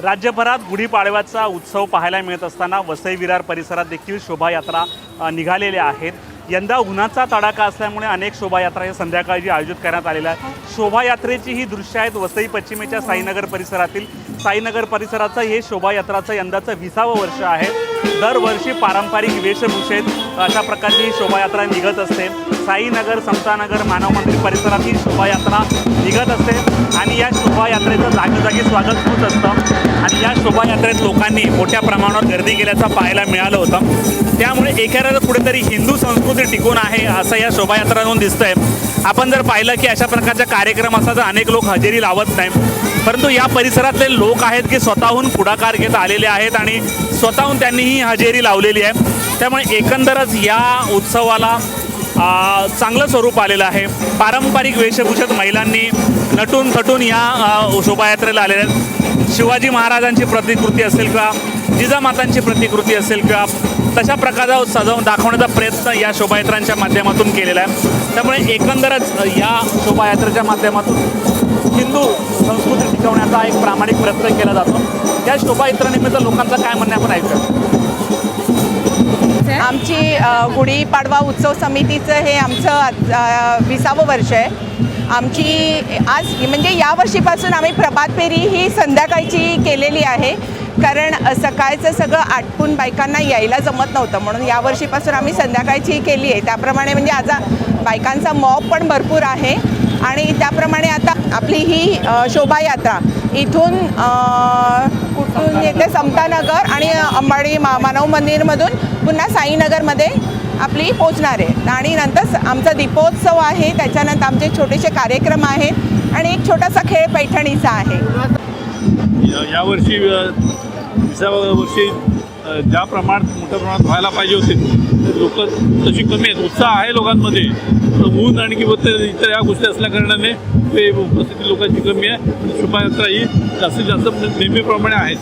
राज्यभरात गुढीपाडव्याचा उत्सव पाहायला मिळत असताना वसई विरार परिसरात देखील शोभायात्रा निघालेल्या आहेत। यंदा उन्हाचा तडाखा असल्यामुळे अनेक शोभायात्रा या संध्याकाळी आयोजित करण्यात आलेल्या आहेत। शोभायात्रेची ही दृश्य आहेत वसई पश्चिमेच्या साईनगर परिसरातील। साईनगर परिसराचं हे शोभायात्राचं यंदाचं 20वं वर्ष आहे। दरवर्षी पारंपरिक वेशभूषेत अशा प्रकारची ही शोभायात्रा निघत असते। साईनगर, समतानगर, मानव मंदिर परिसरात ही शोभायात्रा निघत असते आणि या शोभायात्रेचं जागोजागी स्वागत होत असतं आणि या शोभायात्रेत लोकांनी मोठ्या प्रमाणावर गर्दी केल्याचं पाहायला मिळालं होतं। त्यामुळे एखाद्याला कुठेतरी हिंदू संस्कृती टिकून आहे असं या शोभायात्रातून दिसतंय। आपण जर पाहिलं की अशा प्रकारचा कार्यक्रम असतात तर अनेक लोक हजेरी लावत नाही, परंतु या परिसरातले लोक आहेत की स्वतःहून पुढाकार घेत आलेले आहेत आणि स्वतःहून त्यांनी ही हजेरी लावलेली आहे। त्यामुळे एकंदरच या उत्सवाला चांगलं स्वरूप आलेलं आहे। पारंपरिक वेशभूषेत महिलांनी नटून थटून या शोभायात्रेला आलेल्या आहेत। शिवाजी महाराजांची प्रतिकृती असेल किंवा जिजामातांची प्रतिकृती असेल किंवा तशा प्रकारचा सजवून दाखवण्याचा प्रयत्न या शोभायात्रांच्या माध्यमातून केलेला आहे। त्यामुळे एकंदरच या शोभायात्रेच्या माध्यमातून हिंदू संस्कृती टिकवण्याचा एक प्रामाणिक प्रयत्न केला जातो। या शोभायात्रेनिमित्त लोकांचं काय म्हणणं आपण ऐकूया। आमची गुढीपाडवा उत्सव समितीचं हे आमचं 20वं वर्ष आहे। आमची आज म्हणजे या वर्षीपासून आम्ही प्रभात फेरी ही संध्याकाळची केलेली आहे, कारण सकाळचं सगळं आटपून बायकांना यायला जमत नव्हतं, म्हणून या वर्षीपासून आम्ही संध्याकाळची केली आहे। त्याप्रमाणे म्हणजे आज बायकांचा मॉब पण भरपूर आहे आणि त्याप्रमाणे आता आपली ही शोभायात्रा इथून कुठून येते समतानगर आणि अंबाडी मानव मंदिरमधून पुन्हा साईनगरमध्ये आपली पोचणार आहे आणि नंतर आमचा दीपोत्सव आहे। त्याच्यानंतर आमचे छोटेसे कार्यक्रम आहेत आणि एक छोटासा खेळ पैठणीचा आहे। यावर्षी 20व्या वर्षी ज्या प्रमाणात मोठ्या प्रमाणात व्हायला पाहिजे होते लोक तशी कमी आहेत। उत्साह आहे लोकांमध्ये, ऊन आणि किंवा इतर या गोष्टी असल्या कारणाने उपस्थिती लोकांची कमी आहे। शोभायात्रा ही जास्तीत जास्त नेहमीप्रमाणे आहेच।